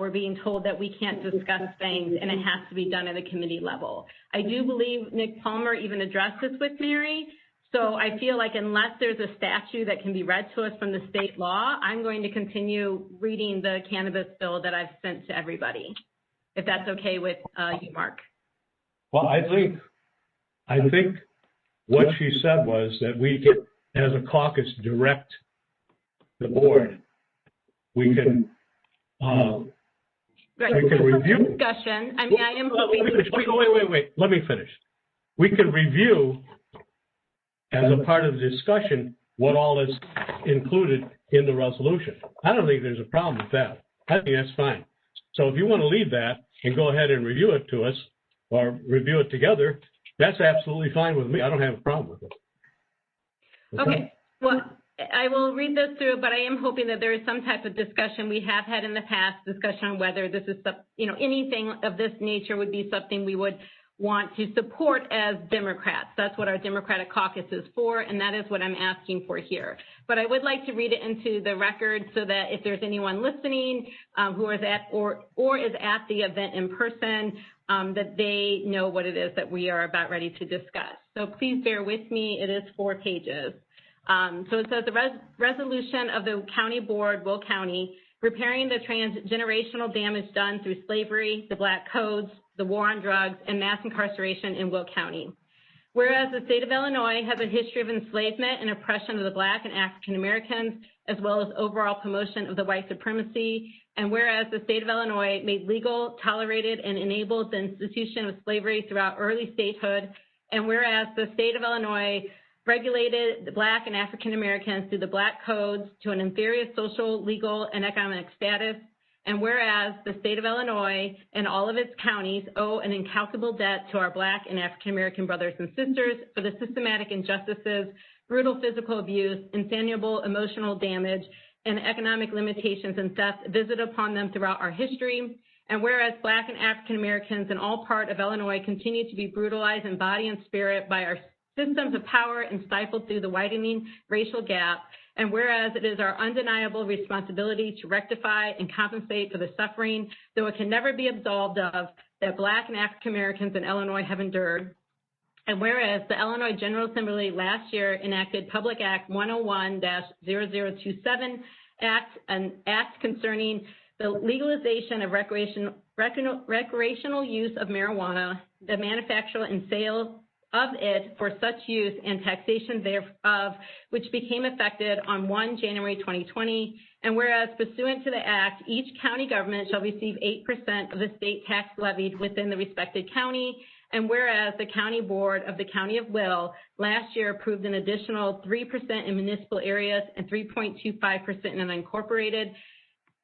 we're being told that we can't discuss things and it has to be done at a committee level. I do believe Nick Palmer even addressed this with Mary. So I feel like unless there's a statute that can be read to us from the state law, I'm going to continue reading the cannabis bill that I've sent to everybody, if that's okay with you, Mark. Well, I think what she said was that we can, as a caucus, direct the board. We can we can review discussion. I mean, I am. Wait. Let me finish. We can review, as a part of the discussion, what all is included in the resolution. I don't think there's a problem with that. I think that's fine. So if you want to leave that and go ahead and review it to us, or review it together, that's absolutely fine with me. I don't have a problem with it. Okay. Well, I will read this through, but I am hoping that there is some type of discussion. We have had in the past discussion on whether this is, anything of this nature would be something we would want to support as Democrats. That's what our Democratic Caucus is for, and that is what I'm asking for here. But I would like to read it into the record so that if there's anyone listening who is at or is at the event in person, that they know what it is that we are about ready to discuss. So please bear with me. It is 4 pages. So it says the resolution of the County Board, Will County, repairing the transgenerational damage done through slavery, the Black Codes, the war on drugs, and mass incarceration in Will County. Whereas the state of Illinois has a history of enslavement and oppression of the Black and African Americans, as well as overall promotion of the white supremacy, and whereas the state of Illinois made legal, tolerated, and enabled the institution of slavery throughout early statehood, and whereas the state of Illinois regulated the Black and African Americans through the Black Codes to an inferior social, legal, and economic status, and whereas the state of Illinois and all of its counties owe an incalculable debt to our Black and African American brothers and sisters for the systematic injustices, brutal physical abuse, insatiable emotional damage, and economic limitations and theft visited upon them throughout our history, and whereas Black and African Americans in all part of Illinois continue to be brutalized in body and spirit by our systems of power and stifled through the widening racial gap, and whereas it is our undeniable responsibility to rectify and compensate for the suffering, though it can never be absolved of, that Black and African Americans in Illinois have endured, and whereas the Illinois General Assembly last year enacted Public Act 101-0027 an act concerning the legalization of recreational use of marijuana, the manufacture and sale of it for such use and taxation thereof, which became effective on 1 January 2020, and whereas pursuant to the act, each county government shall receive 8% of the state tax levied within the respected county, and whereas the County Board of the County of Will last year approved an additional 3% in municipal areas and 3.25% in unincorporated,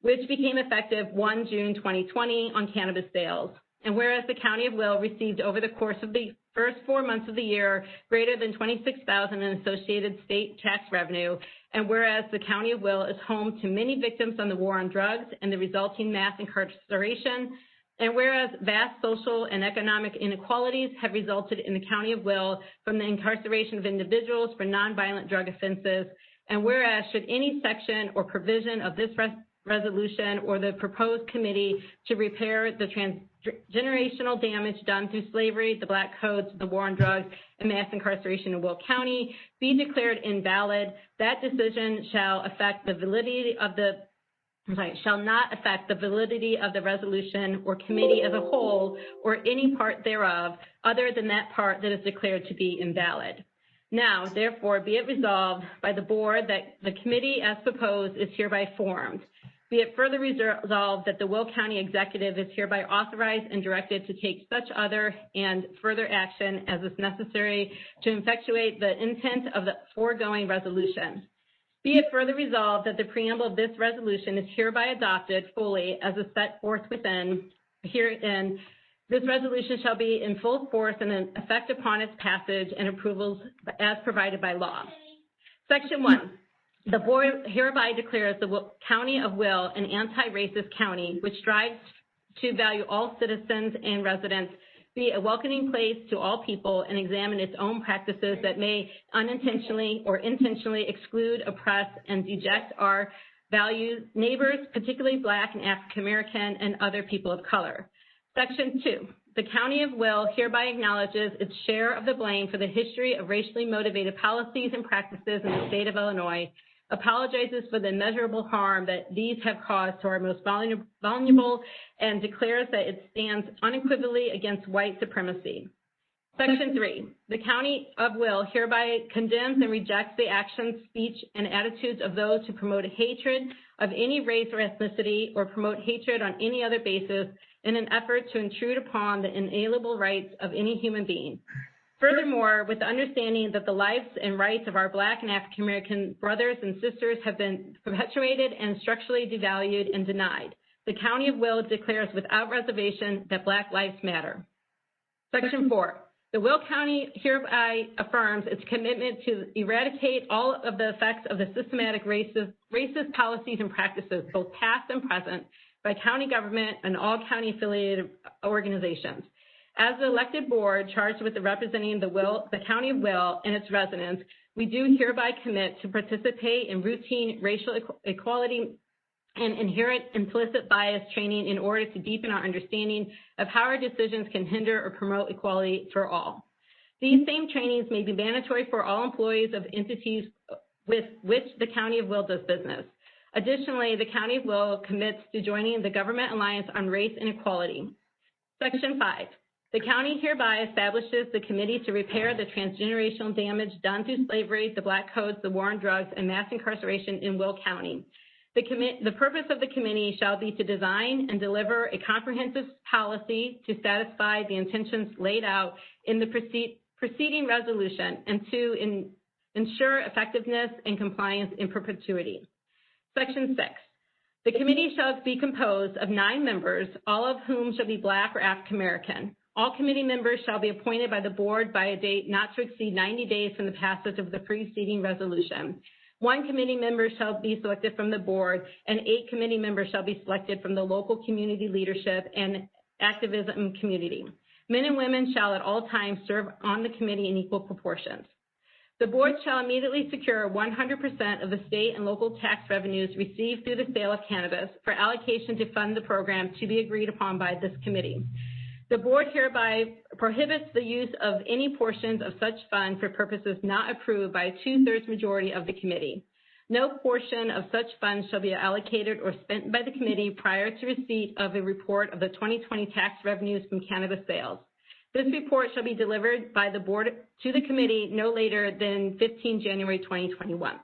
which became effective 1 June 2020 on cannabis sales. And whereas the County of Will received over the course of the first 4 months of the year greater than $26,000 in associated state tax revenue, and whereas the County of Will is home to many victims on the war on drugs and the resulting mass incarceration, and whereas vast social and economic inequalities have resulted in the County of Will from the incarceration of individuals for nonviolent drug offenses, and whereas should any section or provision of this resolution or the proposed committee to repair the transgenerational damage done through slavery, the Black Codes, the war on drugs, and mass incarceration in Will County be declared invalid, that decision shall affect the validity of the shall not affect the validity of the resolution or committee as a whole or any part thereof other than that part that is declared to be invalid. Now, therefore, be it resolved by the board that the committee as proposed is hereby formed. Be it further resolved that the Will County Executive is hereby authorized and directed to take such other and further action as is necessary to effectuate the intent of the foregoing resolution. Be it further resolved that the preamble of this resolution is hereby adopted fully as is set forth within. Herein, this resolution shall be in full force and in effect upon its passage and approvals as provided by law. Section 1. The board hereby declares the County of Will an anti-racist county which strives to value all citizens and residents, be a welcoming place to all people, and examine its own practices that may unintentionally or intentionally exclude, oppress, and deject our value neighbors, particularly Black and African American and other people of color. Section 2, the County of Will hereby acknowledges its share of the blame for the history of racially motivated policies and practices in the state of Illinois, apologizes for the immeasurable harm that these have caused to our most vulnerable, and declares that it stands unequivocally against white supremacy. Section 3, the County of Will hereby condemns and rejects the actions, speech, and attitudes of those who promote hatred of any race or ethnicity or promote hatred on any other basis in an effort to intrude upon the inalienable rights of any human being. Furthermore, with the understanding that the lives and rights of our Black and African American brothers and sisters have been perpetuated and structurally devalued and denied, the County of Will declares without reservation that Black lives matter. Section 4, the Will County hereby affirms its commitment to eradicate all of the effects of the systematic racist policies and practices, both past and present, by county government and all county affiliated organizations. As the elected board charged with representing the County of Will and its residents, we do hereby commit to participate in routine racial equality and inherent implicit bias training in order to deepen our understanding of how our decisions can hinder or promote equality for all. These same trainings may be mandatory for all employees of entities with which the County of Will does business. Additionally, the County of Will commits to joining the Government Alliance on Race and Equality. Section 5, the county hereby establishes the committee to repair the transgenerational damage done through slavery, the Black codes, the war on drugs, and mass incarceration in Will County. The purpose of the committee shall be to design and deliver a comprehensive policy to satisfy the intentions laid out in the preceding resolution and to ensure effectiveness and compliance in perpetuity. Section 6, the committee shall be composed of 9 members, all of whom shall be Black or African American. All committee members shall be appointed by the board by a date not to exceed 90 days from the passage of the preceding resolution. 1 committee member shall be selected from the board, and 8 committee members shall be selected from the local community leadership and activism community. Men and women shall at all times serve on the committee in equal proportions. The board shall immediately secure 100% of the state and local tax revenues received through the sale of cannabis for allocation to fund the program to be agreed upon by this committee. The board hereby prohibits the use of any portions of such fund for purposes not approved by a 2/3 majority of the committee. No portion of such funds shall be allocated or spent by the committee prior to receipt of a report of the 2020 tax revenues from cannabis sales. This report shall be delivered by the board to the committee no later than 15 January 2021.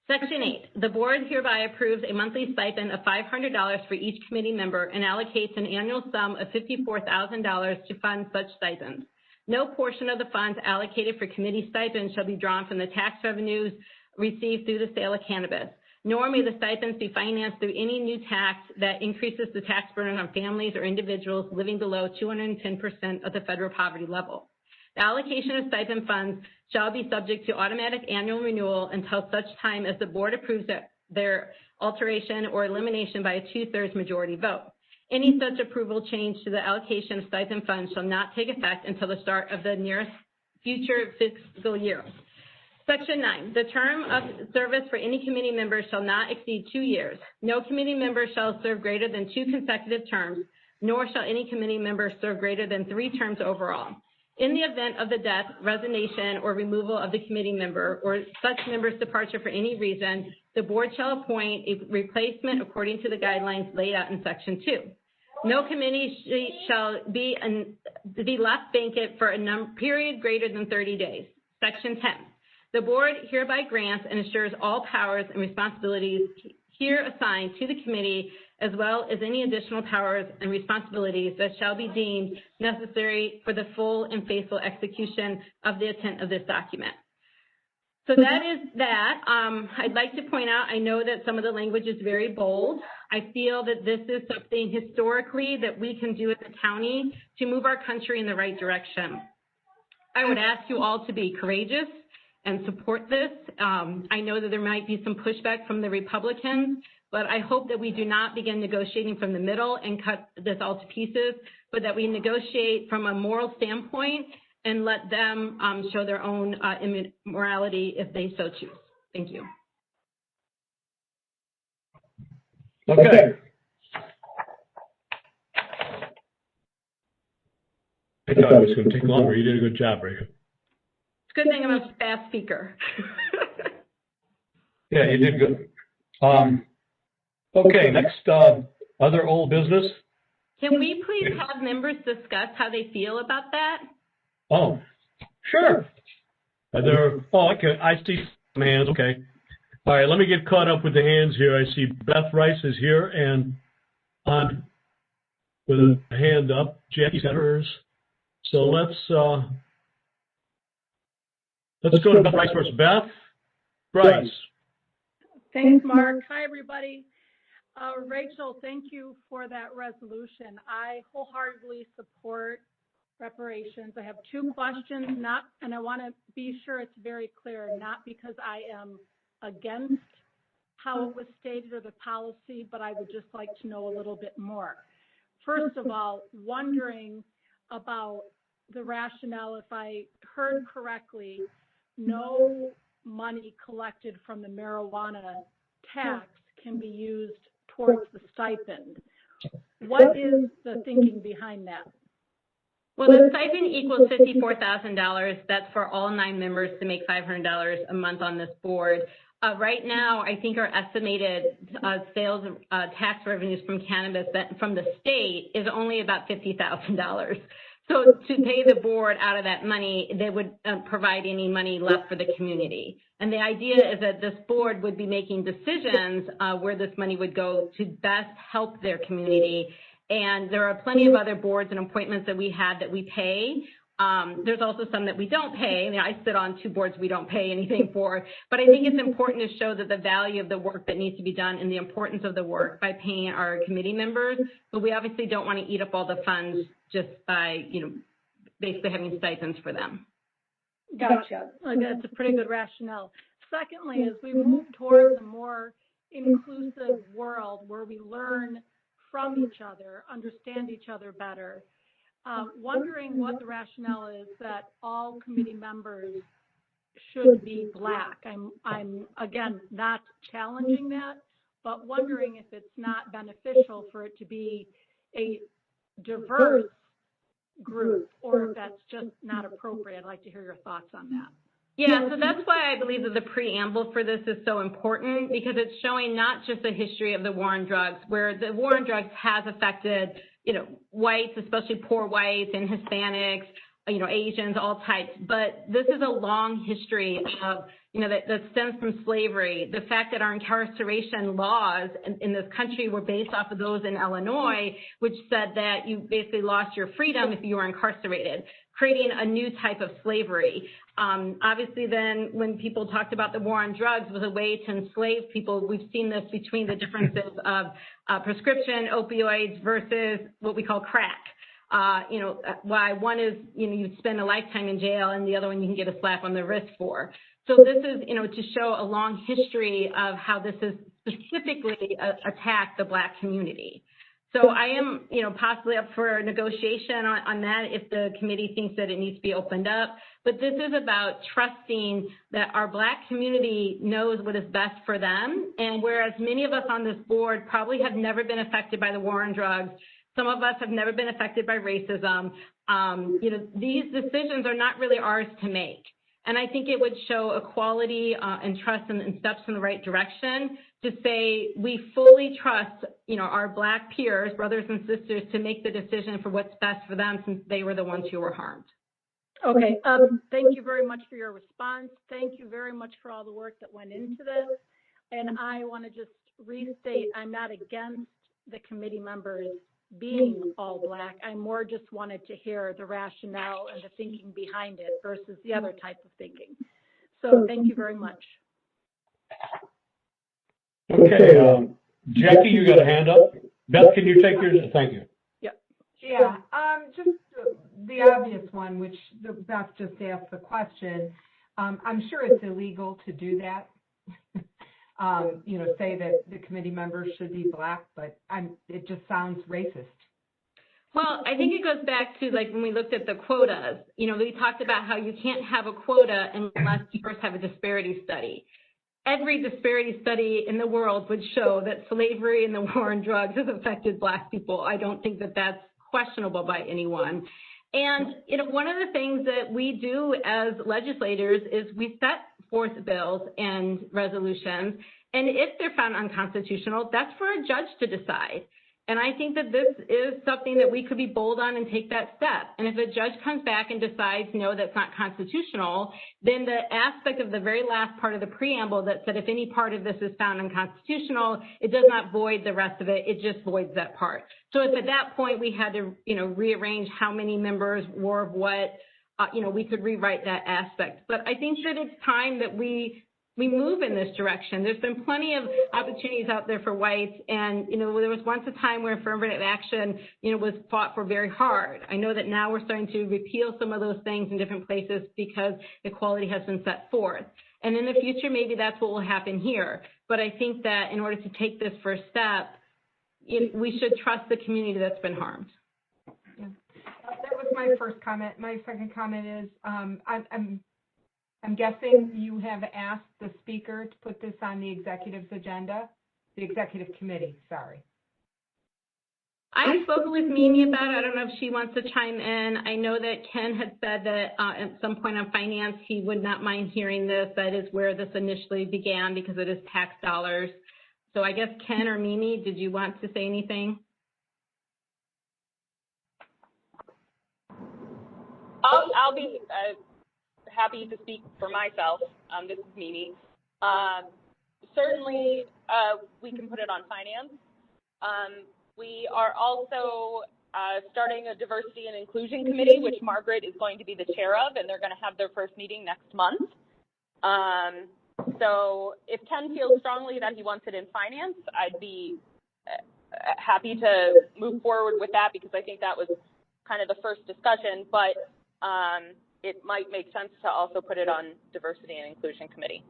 Section 8, the board hereby approves a monthly stipend of $500 for each committee member and allocates an annual sum of $54,000 to fund such stipends. No portion of the funds allocated for committee stipends shall be drawn from the tax revenues received through the sale of cannabis, nor may the stipends be financed through any new tax that increases the tax burden on families or individuals living below 210% of the federal poverty level. The allocation of stipend funds shall be subject to automatic annual renewal until such time as the board approves their alteration or elimination by a 2/3 majority vote. Any such approval change to the allocation of stipend funds shall not take effect until the start of the nearest future fiscal year. Section 9, the term of service for any committee member shall not exceed 2 years. No committee member shall serve greater than 2 consecutive terms, nor shall any committee member serve greater than 3 terms overall. In the event of the death, resignation, or removal of the committee member or such member's departure for any reason, the board shall appoint a replacement according to the guidelines laid out in Section 2. No committee shall be left vacant for a period greater than 30 days. Section 10. The board hereby grants and assures all powers and responsibilities here assigned to the committee, as well as any additional powers and responsibilities that shall be deemed necessary for the full and faithful execution of the intent of this document. So that is that. I'd like to point out, I know that some of the language is very bold. I feel that this is something historically that we can do as a county to move our country in the right direction. I would ask you all to be courageous and support this. I know that there might be some pushback from the Republicans, but I hope that we do not begin negotiating from the middle and cut this all to pieces, but that we negotiate from a moral standpoint and let them show their own morality if they so choose. Thank you. Okay. I thought it was going to take longer. You did a good job, Rachel. It's a good thing I'm a fast speaker. Yeah, you did good. Okay, next, other old business. Can we please have members discuss how they feel about that? Oh, sure. I see some hands. Okay. All right, let me get caught up with the hands here. I see Beth Rice is here and on with a hand up. Jackie's got hers. So let's go to Beth Rice first. Beth Rice. Thanks, Mark. Hi, everybody. Rachel, thank you for that resolution. I wholeheartedly support reparations. I have two questions, and I want to be sure it's very clear, not because I am against how it was stated or the policy, but I would just like to know a little bit more. First of all, wondering about the rationale. If I heard correctly, no money collected from the marijuana tax can be used towards the stipend. What is the thinking behind that? Well, the stipend equals $54,000. That's for all 9 members to make $500 a month on this board. Right now, I think our estimated sales tax revenues from cannabis from the state is only about $50,000. So to pay the board out of that money, they would provide any money left for the community. And the idea is that this board would be making decisions where this money would go to best help their community. And there are plenty of other boards and appointments that we have that we pay. There's also some that we don't pay. I mean, I sit on 2 boards we don't pay anything for. But I think it's important to show that the value of the work that needs to be done and the importance of the work by paying our committee members. But we obviously don't want to eat up all the funds just by, basically having stipends for them. Gotcha. That's a pretty good rationale. Secondly, as we move towards a more inclusive world where we learn from each other, understand each other better, wondering what the rationale is that all committee members should be Black. I'm again not challenging that, but wondering if it's not beneficial for it to be a diverse group, or if that's just not appropriate. I'd like to hear your thoughts on that. Yeah, so that's why I believe that the preamble for this is so important, because it's showing not just the history of the war on drugs, where the war on drugs has affected, whites, especially poor whites and Hispanics, Asians, all types. But this is a long history of, that stems from slavery. The fact that our incarceration laws in this country were based off of those in Illinois, which said that you basically lost your freedom if you were incarcerated, creating a new type of slavery. Obviously, then, when people talked about the war on drugs, was a way to enslave people. We've seen this between the differences of prescription opioids versus what we call crack. Why one is, you spend a lifetime in jail, and the other one you can get a slap on the wrist for. So this is, to show a long history of how this has specifically attacked the Black community. So I am, possibly up for negotiation on that if the committee thinks that it needs to be opened up. But this is about trusting that our Black community knows what is best for them. And whereas many of us on this board probably have never been affected by the war on drugs, some of us have never been affected by racism, these decisions are not really ours to make. And I think it would show equality and trust and steps in the right direction to say we fully trust, our Black peers, brothers and sisters, to make the decision for what's best for them, since they were the ones who were harmed. Okay. Thank you very much for your response. Thank you very much for all the work that went into this. And I want to just restate, I'm not against the committee members being all Black. I more just wanted to hear the rationale and the thinking behind it versus the other type of thinking. So thank you very much. Okay, Jackie, you got a hand up. Beth, can you take yours? Thank you. Yeah, just the obvious one, which Beth just asked the question. I'm sure it's illegal to do that. Say that the committee members should be Black, but it just sounds racist. Well, I think it goes back to, like, when we looked at the quotas, we talked about how you can't have a quota unless you first have a disparity study. every disparity study in the world would show that slavery and the war on drugs has affected Black people. I don't think that that's questionable by anyone. And, you know, one of the things that we do as legislators is we set forth bills and resolutions, and if they're found unconstitutional, that's for a judge to decide. And I think that this is something that we could be bold on and take that step. And if a judge comes back and decides, no, that's not constitutional, then the aspect of the very last part of the preamble that said if any part of this is found unconstitutional, it does not void the rest of it, it just voids that part. So if at that point we had to, you know, rearrange how many members were of what, you know, we could rewrite that aspect. But I think that it's time that we move in this direction. There's been plenty of opportunities out there for whites, and, you know, there was once a time where affirmative action, you know, was fought for very hard. I know that now we're starting to repeal some of those things in different places because equality has been set forth. And in the future, maybe that's what will happen here. But I think that in order to take this first step, we should trust the community that's been harmed. Yeah. That was my first comment. My second comment is I'm guessing you have asked the speaker to put this on the executive's agenda, the executive committee, sorry. I've spoken with Mimi about it. I don't know if she wants to chime in. I know that Ken had said that at some point on finance, he would not mind hearing this. That is where this initially began because it is tax dollars. So I guess Ken or Mimi, did you want to say anything? I'll be happy to speak for myself. This is Mimi. Certainly, we can put it on finance. We are also starting a diversity and inclusion committee, which Margaret is going to be the chair of, and they're going to have their first meeting next month. So if Ken feels strongly that he wants it in finance, I'd be happy to move forward with that because I think that was kind of the first discussion, but it might make sense to also put it on diversity and inclusion committee.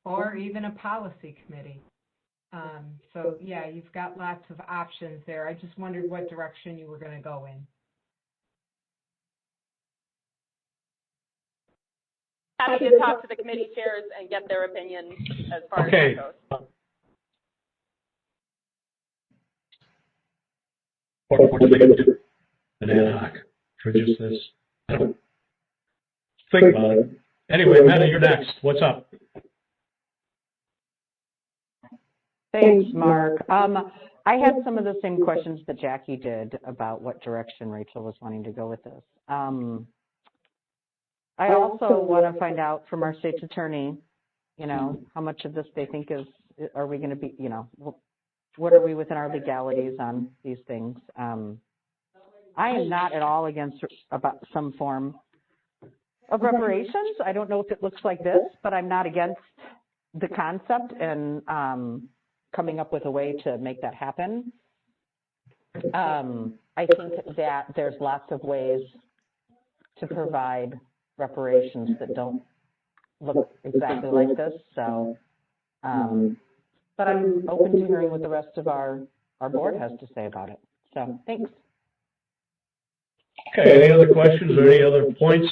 Or even a policy committee. So yeah, you've got lots of options there. I just wondered what direction you were going to go in. Happy to talk to the committee chairs and get their opinion as far as that goes. What do they do? An ad hoc for just this? Think about it. Anyway, Meta, you're next. What's up? Thanks, Mark. I had some of the same questions that Jackie did about what direction Rachel was wanting to go with this. I also want to find out from our state's attorney, you know, how much of this they think are we going to be, you know, what are we within our legalities on these things? I am not at all against about some form of reparations. I don't know if it looks like this, but I'm not against the concept and coming up with a way to make that happen. I think that there's lots of ways to provide reparations that don't look exactly like this. So, but I'm open to hearing what the rest of our board has to say about it. So, thanks. Okay, any other questions or any other points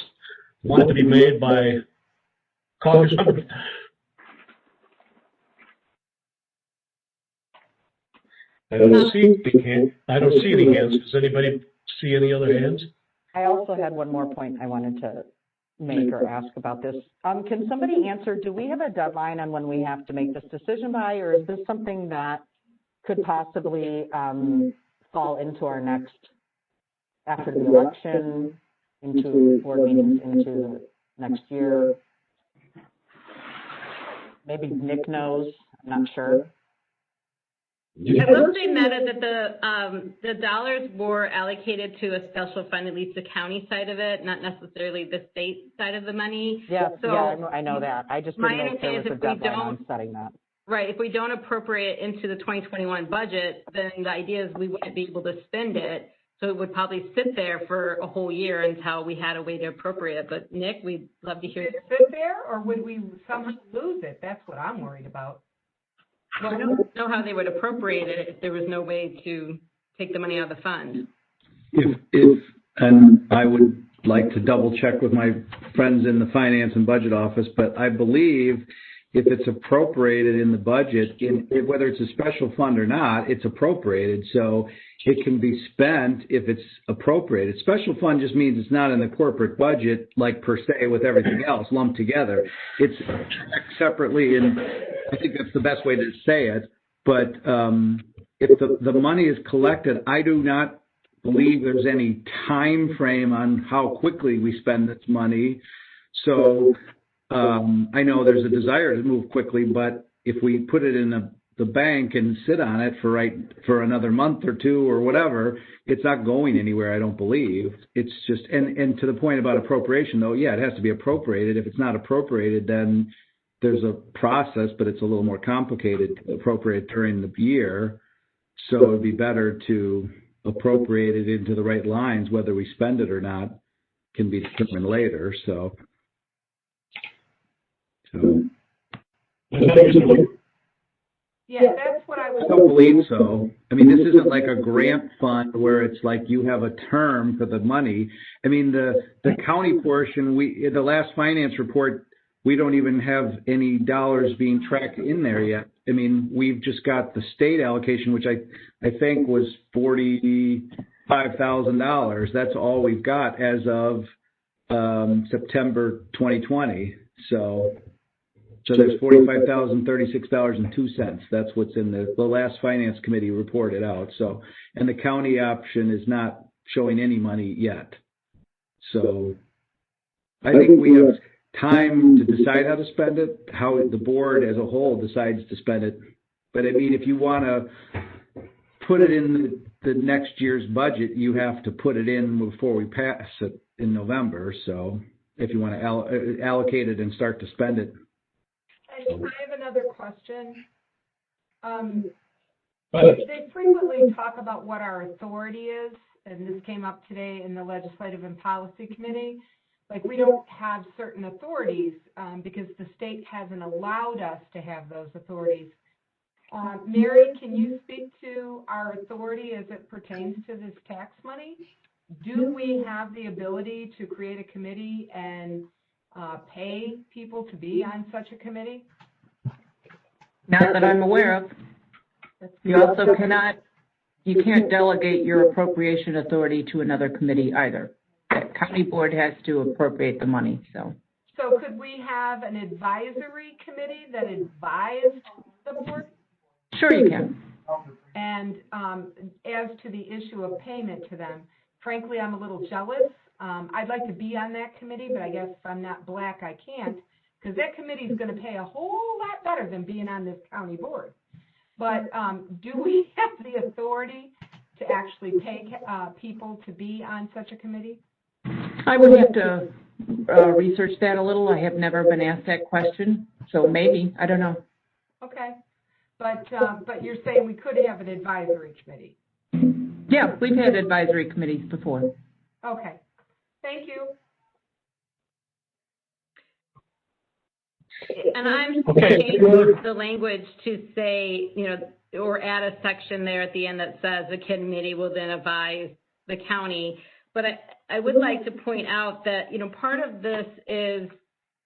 wanted to be made by caucus members? I don't see any hands. Does anybody see any other hands? I also had one more point I wanted to make or ask about this. Can somebody answer, do we have a deadline on when we have to make this decision by, or is this something that could possibly fall into our next, after the election, into board meetings into next year? Maybe Nick knows, I'm not sure. I will say, Meta, that the dollars were allocated to a special fund, at least the county side of it, not necessarily the state side of the money. Yeah, so yeah, I know that. I just didn't know if there was a deadline on setting that. Right. If we don't appropriate into the 2021 budget, then the idea is we wouldn't be able to spend it. So it would probably sit there for a whole year until we had a way to appropriate. But Nick, we'd love to hear Would it sit there, or would we somehow lose it? That's what I'm worried about. Well, I don't know how they would appropriate it if there was no way to take the money out of the fund. And I would like to double check with my friends in the finance and budget office, but I believe if it's appropriated in the budget, whether it's a special fund or not, it's appropriated. So it can be spent if it's appropriated. Special fund just means it's not in the corporate budget, like per se with everything else lumped together. It's separately, and I think that's the best way to say it. But if the money is collected, I do not believe there's any time frame on how quickly we spend this money. So I know there's a desire to move quickly, but if we put it in the bank and sit on it for another month or two or whatever, it's not going anywhere, I don't believe. It's just, and to the point about appropriation, though, yeah, it has to be appropriated. If it's not appropriated, then there's a process, but it's a little more complicated to appropriate during the year. So it would be better to appropriate it into the right lines. Whether we spend it or not can be determined later. So. Yeah, that's what I was. I don't believe so. I mean, this isn't like a grant fund where it's like you have a term for the money. I mean, the county portion, the last finance report, we don't even have any dollars being tracked in there yet. I mean, we've just got the state allocation, which I think was $45,000. That's all we've got as of September 2020. So there's $45,036.02. That's what's in the last finance committee reported out. So, and the county option is not showing any money yet. So I think we have time to decide how to spend it, how the board as a whole decides to spend it. But I mean, if you want to put it in the next year's budget, you have to put it in before we pass it in November. So if you want to allocate it and start to spend it. I have another question. They frequently talk about what our authority is, and this came up today in the Legislative and Policy Committee. Like, we don't have certain authorities because the state hasn't allowed us to have those authorities. Mary, can you speak to our authority as it pertains to this tax money? Do we have the ability to create a committee and pay people to be on such a committee? Not that I'm aware of. You also you can't delegate your appropriation authority to another committee either. The county board has to appropriate the money, so. So could we have an advisory committee that advised the board? Sure you can. And as to the issue of payment to them, frankly, I'm a little jealous. I'd like to be on that committee, but I guess if I'm not black, I can't, because that committee is going to pay a whole lot better than being on this county board. But do we have the authority to actually pay people to be on such a committee? I would have to research that a little. I have never been asked that question, so maybe, I don't know. Okay, but you're saying we could have an advisory committee? Yeah, we've had advisory committees before. Okay, thank you. And I'm changing the language to say, or add a section there at the end that says the committee will then advise the county. But I would like to point out that, part of this is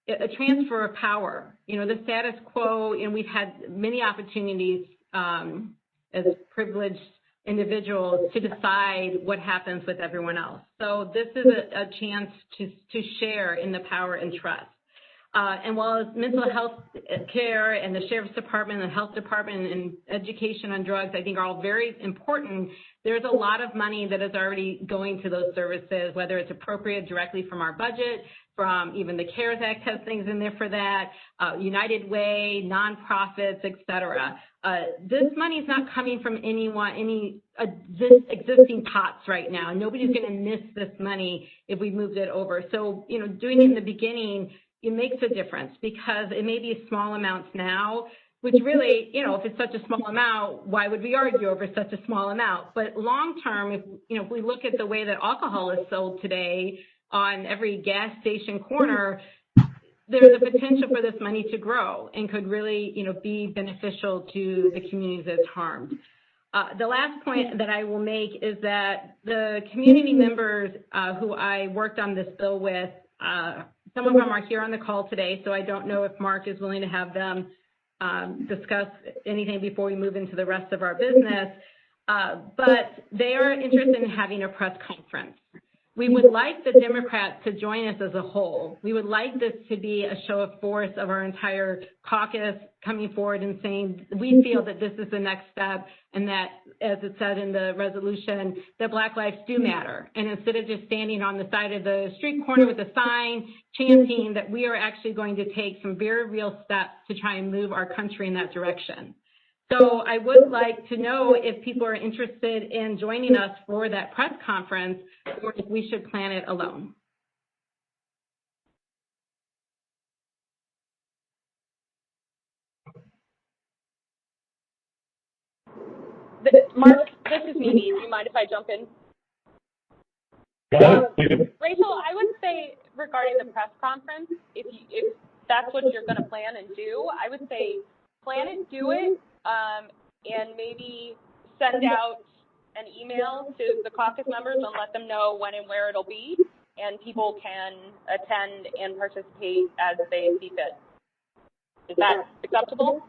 a transfer of power. The status quo, and we've had many opportunities as privileged individuals to decide what happens with everyone else. So this is a chance to share in the power and trust. And while mental health care and the Sheriff's Department and the Health Department and education on drugs, I think are all very important, there's a lot of money that is already going to those services, whether it's appropriated directly from our budget, from even the CARES Act has things in there for that, United Way, nonprofits, et cetera. This money is not coming from any existing pots right now. Nobody's going to miss this money if we moved it over. So, doing it in the beginning, it makes a difference because it may be small amounts now, which really, if it's such a small amount, why would we argue over such a small amount? But long term, if we look at the way that alcohol is sold today on every gas station corner, there's a potential for this money to grow and could really, be beneficial to the communities that's harmed. The last point that I will make is that the community members who I worked on this bill with some of them are here on the call today, so I don't know if Mark is willing to have them discuss anything before we move into the rest of our business, but they are interested in having a press conference. We would like the Democrats to join us as a whole. We would like this to be a show of force of our entire caucus coming forward and saying we feel that this is the next step and that, as it said in the resolution, that Black lives do matter. And instead of just standing on the side of the street corner with a sign chanting that we are actually going to take some very real steps to try and move our country in that direction. So I would like to know if people are interested in joining us for that press conference or if we should plan it alone. Mark, this is Mimi. Do you mind if I jump in? Rachel, I would say regarding the press conference, if that's what you're going to plan and do, I would say plan it, do it, and maybe send out an email to the caucus members and let them know when and where it'll be, and people can attend and participate as they see fit. Is that acceptable?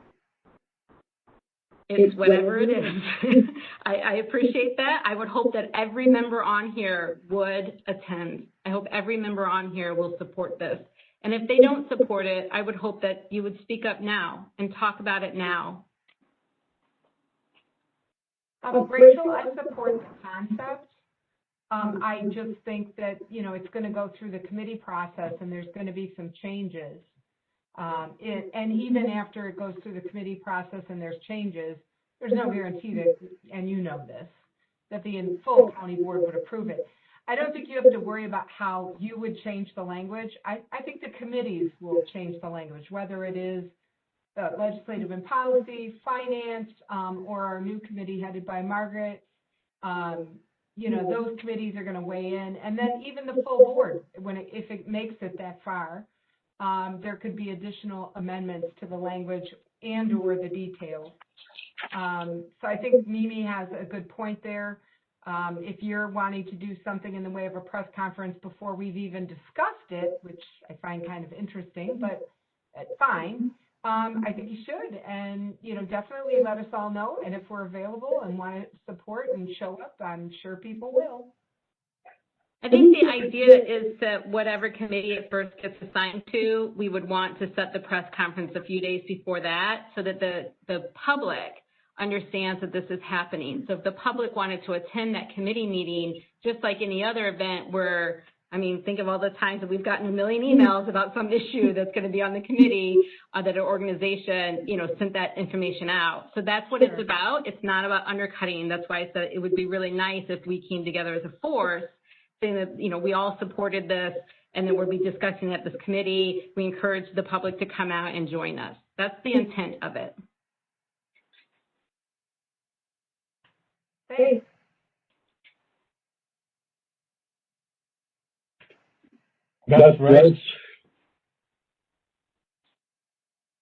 It's whatever it is. I appreciate that. I would hope that every member on here would attend. I hope every member on here will support this. And if they don't support it, I would hope that you would speak up now and talk about it now. Rachel, I support the concept. I just think that, you know, it's going to go through the committee process and there's going to be some changes. And even after it goes through the committee process and there's changes, there's no guarantee that, and you know this, that the full county board would approve it. I don't think you have to worry about how you would change the language. I think the committees will change the language, whether it is legislative and policy, finance, or our new committee headed by Margaret. You know, those committees are going to weigh in, and then even the full board, if it makes it that far, there could be additional amendments to the language and or the details. So I think Mimi has a good point there. If you're wanting to do something in the way of a press conference before we've even discussed it, which I find kind of interesting, but fine. I think you should, and, you know, definitely let us all know, and if we're available and want to support and show up, I'm sure people will. I think the idea is that whatever committee it first gets assigned to, we would want to set the press conference a few days before that so that the public understands that this is happening. So if the public wanted to attend that committee meeting, just like any other event where, I mean, think of all the times that we've gotten a million emails about some issue that's going to be on the committee that an organization, you know, sent that information out. So that's what it's about. It's not about undercutting. That's why I said it would be really nice if we came together as a force, saying that, you know, we all supported this and then we'll be discussing at this committee. We encourage the public to come out and join us. That's the intent of it. Thanks. That's right.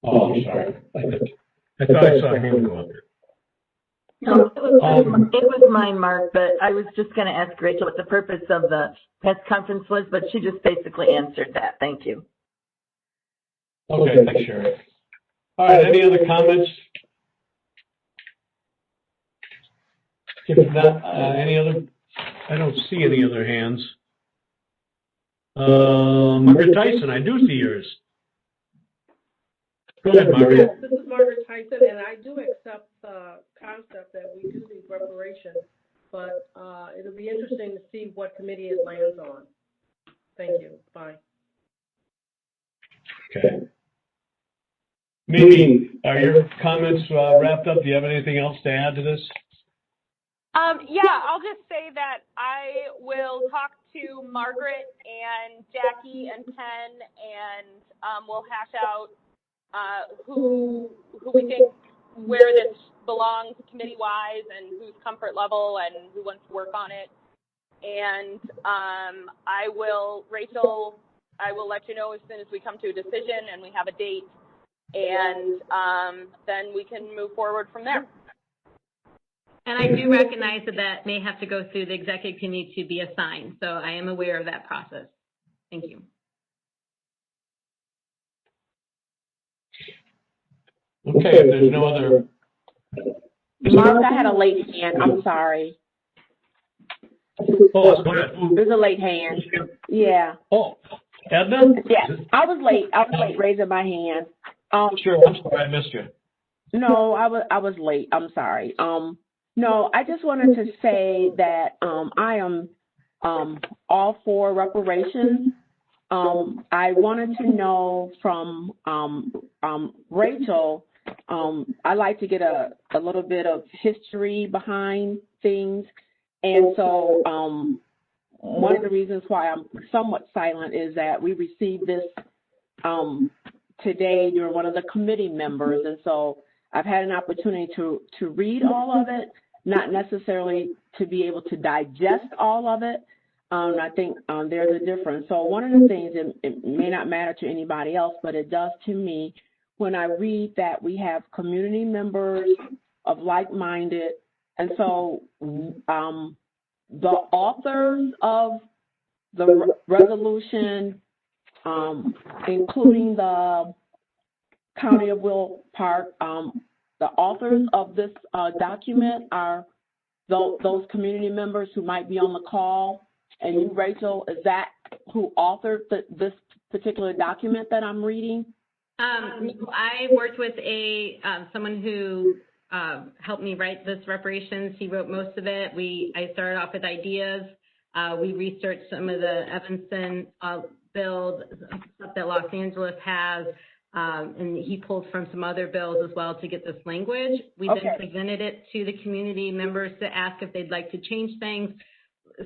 Oh, I'm sorry. I thought I saw a hand go up there. No, it was mine, Mark, but I was just going to ask Rachel what the purpose of the press conference was, but she just basically answered that. Thank you. Okay, thanks, Sherry. All right, any other comments? If not, any other? I don't see any other hands. Margaret Tyson, I do see yours. Go ahead, Margaret. Yes, this is Margaret Tyson, and I do accept the concept that we do need reparations, but it'll be interesting to see what committee it lands on. Thank you. Bye. Okay. Mimi, are your comments wrapped up? Do you have anything else to add to this? Yeah, I'll just say that I will talk to Margaret and Jackie and Ken, and we'll hash out who we think where this belongs committee-wise and whose comfort level and who wants to work on it. And Rachel, I will let you know as soon as we come to a decision and we have a date, and then we can move forward from there. And I do recognize that that may have to go through the executive committee to be assigned, so I am aware of that process. Thank you. Okay, if there's no other. Mark, I had a late hand. I'm sorry. Oh, go ahead. There's a late hand. Yeah. Oh, Edna? Yeah, I was late raising my hand. Sure, I'm sorry, I missed you. No, I was late. I'm sorry. No, I just wanted to say that I am all for reparations. I wanted to know from Rachel. I like to get a little bit of history behind things, and so one of the reasons why I'm somewhat silent is that we received this today during one of the committee members, and so I've had an opportunity to read all of it, not necessarily to be able to digest all of it. I think there's a difference. So one of the things, it may not matter to anybody else, but it does to me when I read that we have community members of like-minded, and so the authors of the resolution, including the County of Will Park, the authors of this document are those community members who might be on the call. And you, Rachel, is that who authored this particular document that I'm reading? I worked with someone who helped me write this reparations. He wrote most of it. I started off with ideas. We researched some of the Evanston bills, stuff that Los Angeles has, and he pulled from some other bills as well to get this language. We then presented it to the community members to ask if they'd like to change things,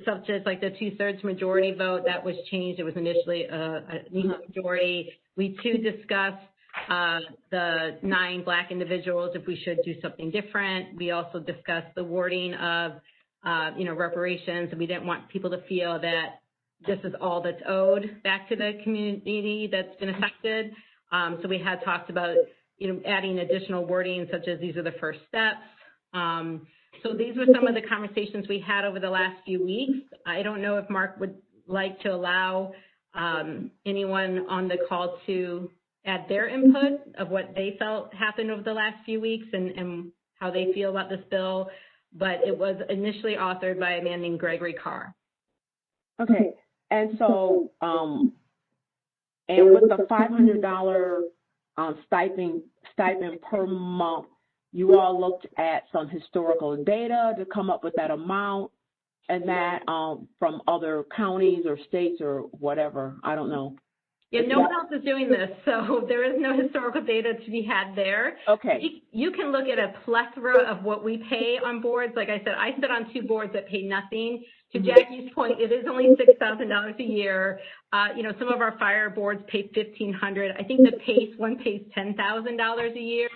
such as like the 2/3 majority vote. That was changed. It was initially a majority. We too discussed the 9 Black individuals, if we should do something different. We also discussed the wording of reparations, and we didn't want people to feel that this is all that's owed back to the community that's been affected. So we had talked about, adding additional wording, such as these are the first steps. So these were some of the conversations we had over the last few weeks. I don't know if Mark would like to allow anyone on the call to add their input of what they felt happened over the last few weeks and how they feel about this bill. But it was initially authored by a man named Gregory Carr. Okay, and so, and with the $500 stipend per month, you all looked at some historical data to come up with that amount, and that from other counties or states or whatever, I don't know. Yeah, no one else is doing this, so there is no historical data to be had there. Okay. You can look at a plethora of what we pay on boards. Like I said, I sit on 2 boards that pay nothing. To Jackie's point, it is only $6,000 a year. Some of our fire boards pay $1,500. I think the PACE one pays $10,000 a year.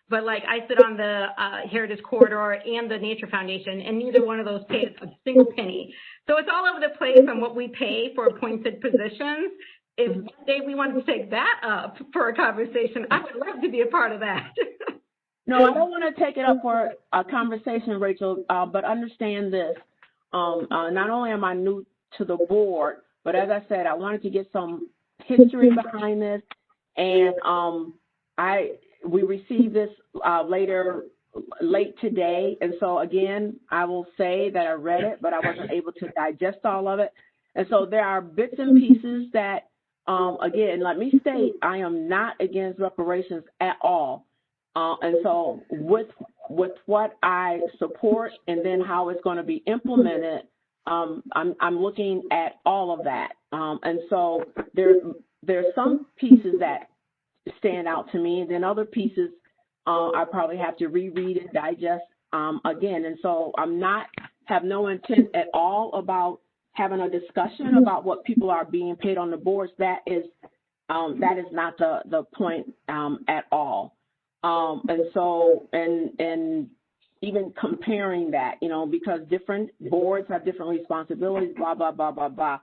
But like I sit on the Heritage Corridor and the Nature Foundation, and neither one of those pays a single penny. So it's all over the place on what we pay for appointed positions. If one day we wanted to take that up for a conversation, I would love to be a part of that. No, I don't want to take it up for a conversation, Rachel, but understand this. Not only am I new to the board, but as I said, I wanted to get some history behind this, and we received this late today, and so again, I will say that I read it, but I wasn't able to digest all of it, and so there are bits and pieces that, again, let me state, I am not against reparations at all, and so with what I support and then how it's going to be implemented, I'm looking at all of that. And so there's some pieces that stand out to me, and then other pieces I probably have to reread and digest again. And so have no intent at all about having a discussion about what people are being paid on the boards. That is not the point at all. And so, and even comparing that, because different boards have different responsibilities, blah, blah, blah, blah, blah.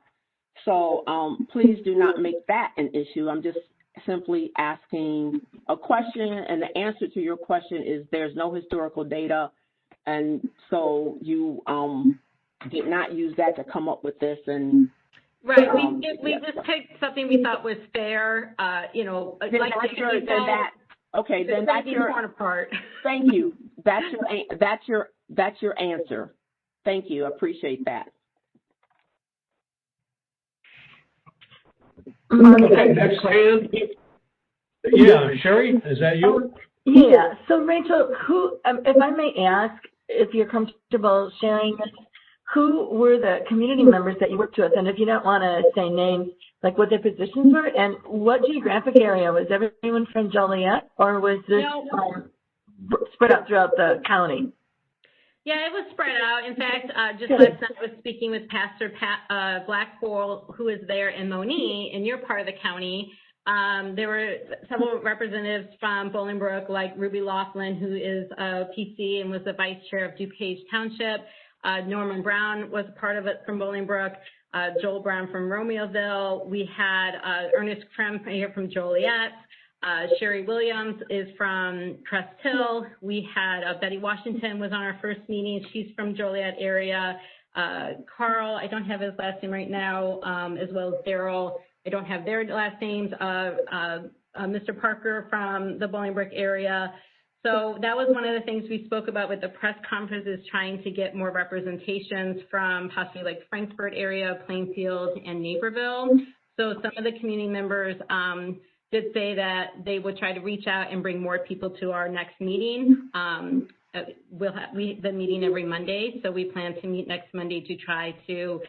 So please do not make that an issue. I'm just simply asking a question, and the answer to your question is there's no historical data. And so you did not use that to come up with this. And right, we just picked something we thought was fair, like Okay, then that's your apart. Thank you. That's your answer. Thank you. I appreciate that. Okay, next hand. Yeah, Sherry, is that you? Yeah. So Rachel, who, if I may ask, if you're comfortable sharing this, who were the community members that you worked with? And if you don't want to say names, like what their positions were, and what geographic area? Was everyone from Joliet, or was this spread out throughout the county? Yeah, it was spread out. In fact, just last night I was speaking with Pastor Blackpool, who is there in Monee, in your part of the county. There were several representatives from Bolingbrook, like Ruby Laughlin, who is a PC and was the vice chair of DuPage Township. Norman Brown was part of it from Bolingbrook. Joel Brown from Romeoville. We had Ernest Krem here from Joliet. Sherry Williams is from Crest Hill. We had Betty Washington was on our first meeting. She's from Joliet area. Carl, I don't have his last name right now, as well as Daryl. I don't have their last names. Mr. Parker from the Bolingbrook area. So that was one of the things we spoke about with the press conference, is trying to get more representations from possibly like Frankfurt area, Plainfield, and Naperville. So some of the community members did say that they would try to reach out and bring more people to our next meeting. We've been meeting every Monday, so we plan to meet next Monday to try to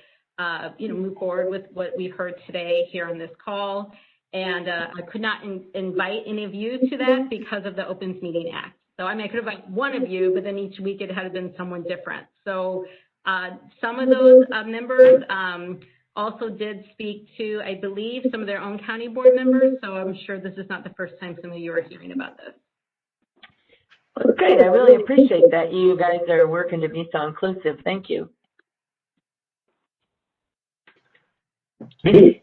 move forward with what we heard today here on this call. And I could not invite any of you to that because of the Opens Meeting Act. So I mean, I could invite one of you, but then each week it had been someone different. So some of those members also did speak to, I believe, some of their own county board members. So I'm sure this is not the first time some of you are hearing about this. Well, great. I really appreciate that you guys are working to be so inclusive. Thank you. It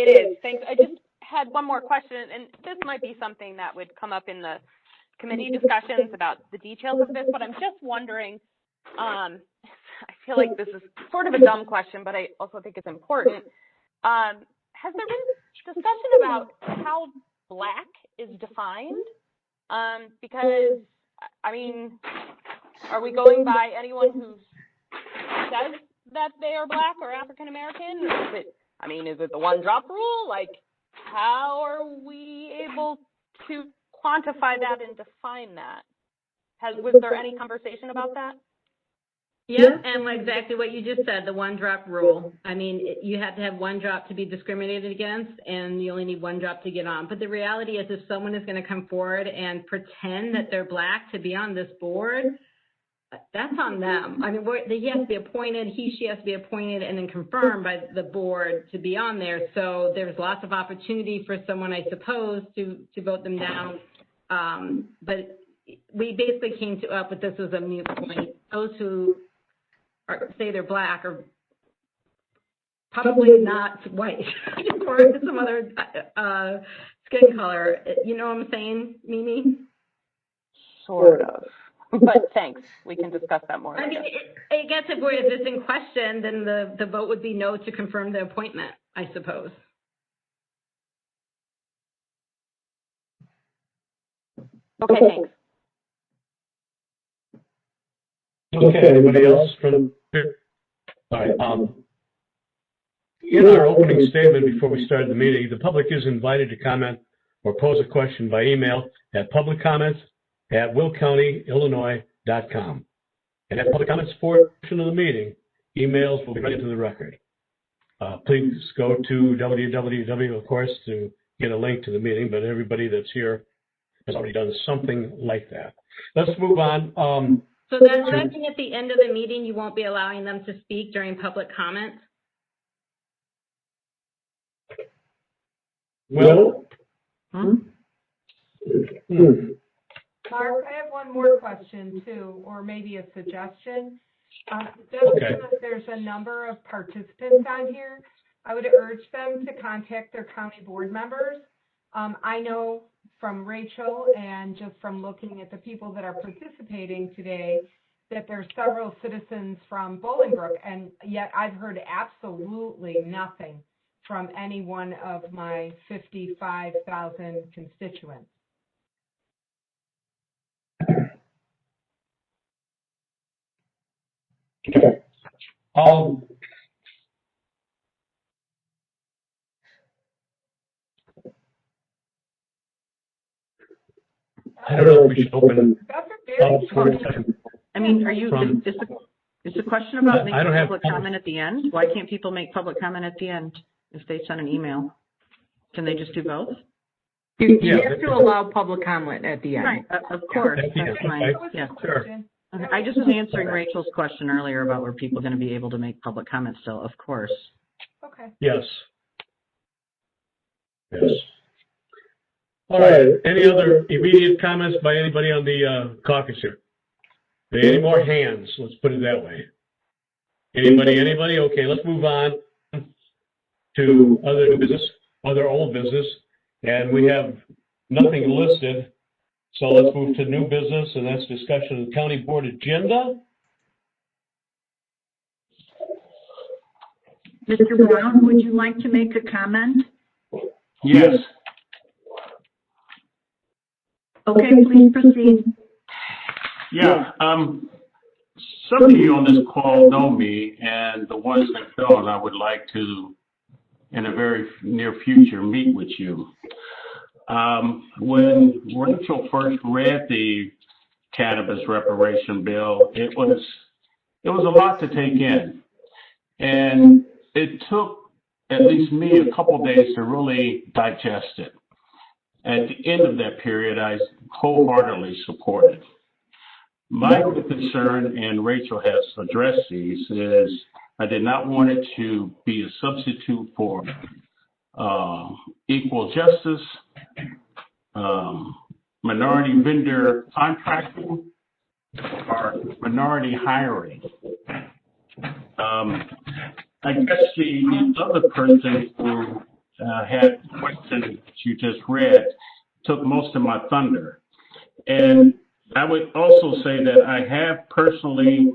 is. Thanks. I just had one more question, and this might be something that would come up in the committee discussions about the details of this, but I'm just wondering, I feel like this is sort of a dumb question, but I also think it's important. Has there been discussion about how Black is defined? Because, I mean, are we going by anyone who says that they are Black or African American? Or is it the one-drop rule? Like, how are we able to quantify that and define that? Was there any conversation about that? Yep, and exactly what you just said, the one-drop rule. I mean, you have to have one drop to be discriminated against, and you only need one drop to get on. But the reality is, if someone is going to come forward and pretend that they're Black to be on this board, that's on them. I mean, he has to be appointed, she has to be appointed and then confirmed by the board to be on there. So there's lots of opportunity for someone, I suppose, to vote them down. But we basically came up with this as a moot point. Those who say they're Black are probably not white or some other skin color. You know what I'm saying, Mimi? Sort of. But thanks. We can discuss that more. I mean, I guess if it's in question, then the vote would be no to confirm the appointment, I suppose. Okay, thanks. Okay, anybody else from here? All right. In our opening statement before we started the meeting, the public is invited to comment or pose a question by email at publiccomments@willcountyillinois.com. And at the public comments portion of the meeting, emails will be read into the record. Please go to www, of course, to get a link to the meeting, but everybody that's here has already done something like that. Let's move on. So that's mean at the end of the meeting, you won't be allowing them to speak during public comment? Well, Mark, I have one more question too, or maybe a suggestion. Just because there's a number of participants on here, I would urge them to contact their county board members. I know from Rachel and just from looking at the people that are participating today that there's several citizens from Bolingbrook, and yet I've heard absolutely nothing from any one of my 55,000 constituents. I don't know if we should open That's a very for discussion. I mean, is the question about making I don't have public comment at the end? Why can't people make public comment at the end if they send an email? Can they just do both? You Yeah. have to allow public comment at the end. Right, of course, At the that's end, fine, okay. yeah. Sure. Okay, I just was answering Rachel's question earlier about were people going to be able to make public comment still, of course. Okay. Yes. Yes. All right. Any other immediate comments by anybody on the caucus here? Any more hands? Let's put it that way. Anybody? Okay, let's move on to other new business, other old business, and we have nothing listed. So let's move to new business, and that's discussion of the county board agenda. Mr. Brown, would you like to make a comment? Yes. Okay, please proceed. Yeah. Some of you on this call know me, and the ones that don't, I would like to, in a very near future, meet with you. When Rachel first read the cannabis reparation bill, it was a lot to take in, and it took at least me a couple days to really digest it. At the end of that period, I wholeheartedly support it. My concern, and Rachel has addressed these, is I did not want it to be a substitute for equal justice, minority vendor contracting, or minority hiring. I guess the other person who had the question that you just read took most of my thunder. And I would also say that I have personally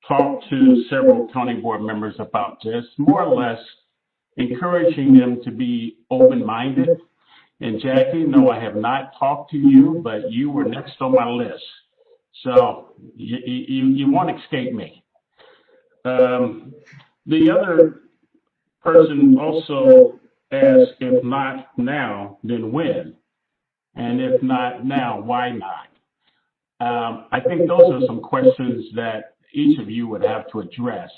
talked to several county board members about this, more or less encouraging them to be open-minded. And Jackie, no, I have not talked to you, but you were next on my list. So you won't escape me. The other person also asked, if not now, then when? And if not now, why not? I think those are some questions that each of you would have to address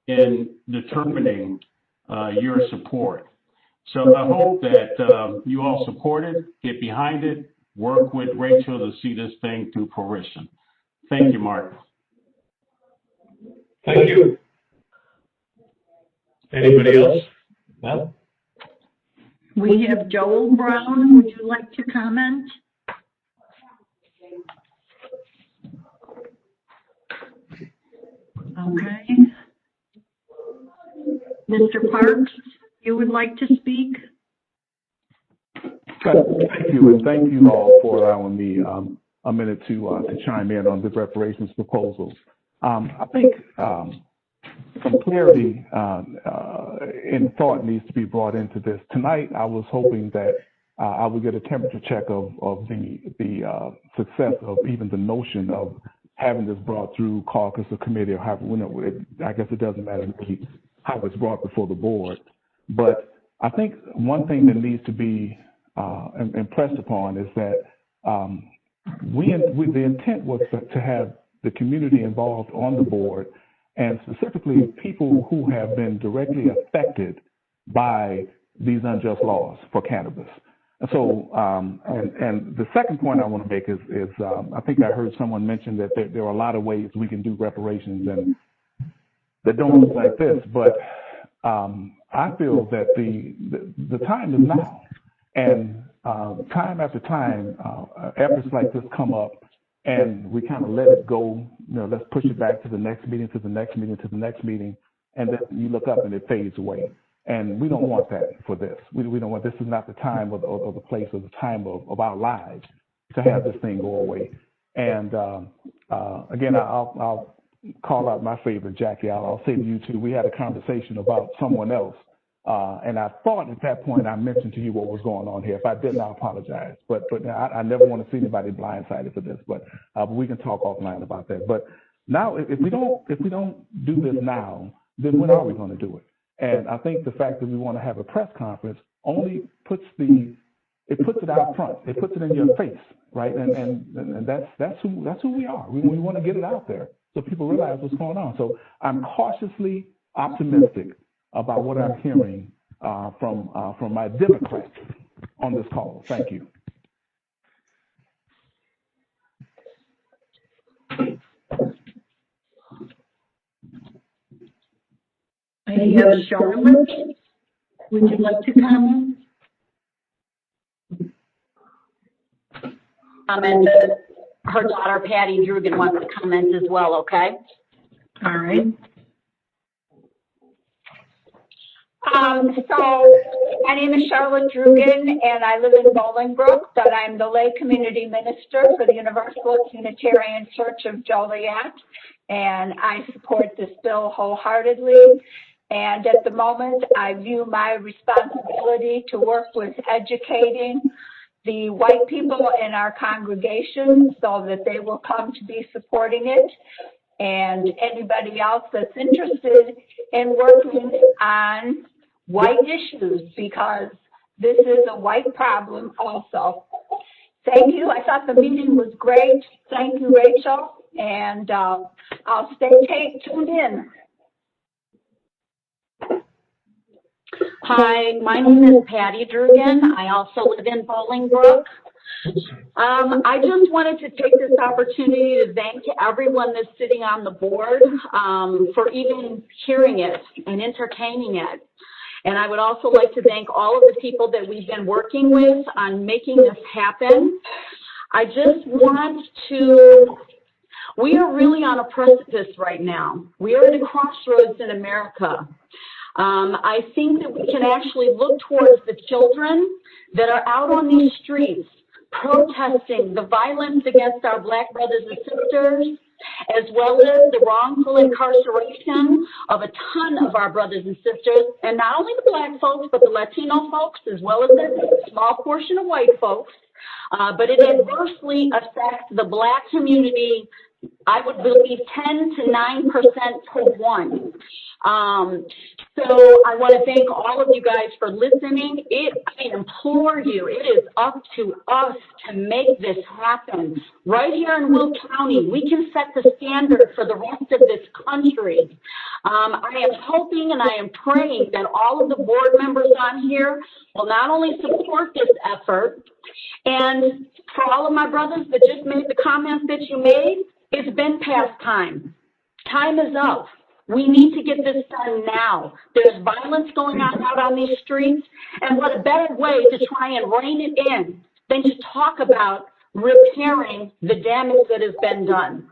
in determining your support. So I hope that you all support it, get behind it, work with Rachel to see this thing to fruition. Thank you, Mark. Thank you. Anybody else? No? We have Joel Brown. Would you like to comment? Okay. Mr. Parks, you would like to speak? Thank you, and thank you all for allowing me a minute to chime in on the reparations proposals. I think some clarity in thought needs to be brought into this. Tonight, I was hoping that I would get a temperature check of the success of even the notion of having this brought through caucus or committee or however, I guess it doesn't matter to me how it's brought before the board. But I think one thing that needs to be impressed upon is that the intent was to have the community involved on the board, and specifically people who have been directly affected by these unjust laws for cannabis. And so, and the second point I want to make is I think I heard someone mention that there are a lot of ways we can do reparations and that don't look like this, but I feel that the time is now. And time after time, efforts like this come up, and we kind of let it go. Let's push it back to the next meeting, to the next meeting, to the next meeting, and then you look up and it fades away. And we don't want that for this. We don't want, this is not the time or the place or the time of our lives to have this thing go away. And again, I'll call out my favorite, Jackie. I'll say to you too, we had a conversation about someone else And I thought at that point I mentioned to you what was going on here. If I didn't, I apologize. But I never want to see anybody blindsided for this. But we can talk offline about that. But now, if we don't do this now, then when are we going to do it? And I think the fact that we want to have a press conference only puts it out front. It puts it in your face, right? And that's who we are. We want to get it out there so people realize what's going on. So I'm cautiously optimistic about what I'm hearing from my Democrats on this call. Thank you. I have Charlotte. Would you like to comment? Her daughter Patty Drugan wants to comment as well, okay? All right. So my name is Charlotte Drugan, and I live in Bolingbrook, but I'm the lay community minister for the Universalist Unitarian Church of Joliet, and I support this bill wholeheartedly. And at the moment, I view my responsibility to work with educating the white people in our congregation so that they will come to be supporting it, and anybody else that's interested in working on white issues, because this is a white problem also. Thank you. I thought the meeting was great. Thank you, Rachel, and I'll stay tuned in. Hi, my name is Patty Drugan. I also live in Bolingbrook. I just wanted to take this opportunity to thank everyone that's sitting on the board for even hearing it and entertaining it. And I would also like to thank all of the people that we've been working with on making this happen. I just want to, we are really on a precipice right now. We are at a crossroads in America. I think that we can actually look towards the children that are out on these streets protesting the violence against our Black brothers and sisters, as well as the wrongful incarceration of a ton of our brothers and sisters, and not only the Black folks, but the Latino folks, as well as the small portion of white folks. But it adversely affects the Black community, I would believe 10 to 9% per one. So I want to thank all of you guys for listening. I implore you, it is up to us to make this happen. Right here in Will County, we can set the standard for the rest of this country. I am hoping and I am praying that all of the board members on here will not only support this effort, and for all of my brothers that just made the comments that you made, it's been past time. Time is up. We need to get this done now. There's violence going on out on these streets, and what a better way to try and rein it in than to talk about repairing the damage that has been done.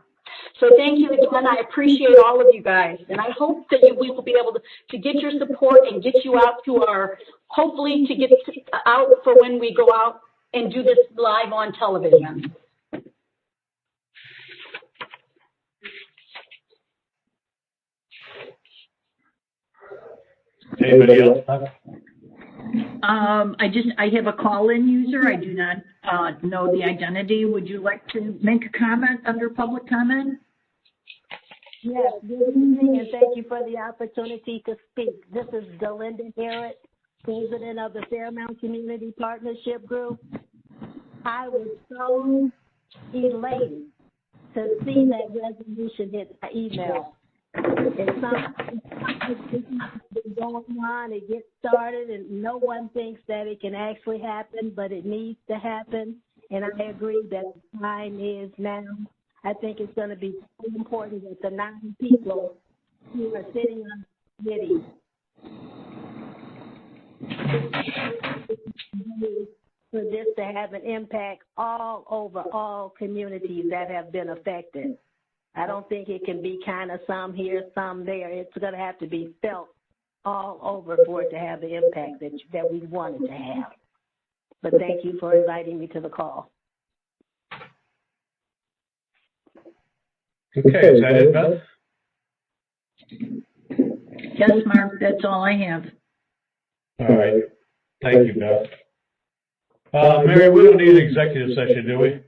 So thank you again. I appreciate all of you guys, and I hope that we will be able to get your support and get you out to our, hopefully to get out for when we go out and do this live on television. Anybody else? I have a call-in user. I do not know the identity. Would you like to make a comment under public comment? Yes, good evening, and thank you for the opportunity to speak. This is Delinda Harrod, president of the Fairmount Community Partnership Group. I was so elated to see that resolution hit my email. And something has been going on, it gets started, and no one thinks that it can actually happen, but it needs to happen. And I agree that the time is now. I think it's going to be so important that the 9 people who are sitting on the committee for this to have an impact all over all communities that have been affected. I don't think it can be kind of some here, some there. It's going to have to be felt all over for it to have the impact that we wanted to have. But thank you for inviting me to the call. Okay, is that it, Beth? Yes, Mark, that's all I have. All right. Thank you, Beth. Mary, we don't need an executive session, do we?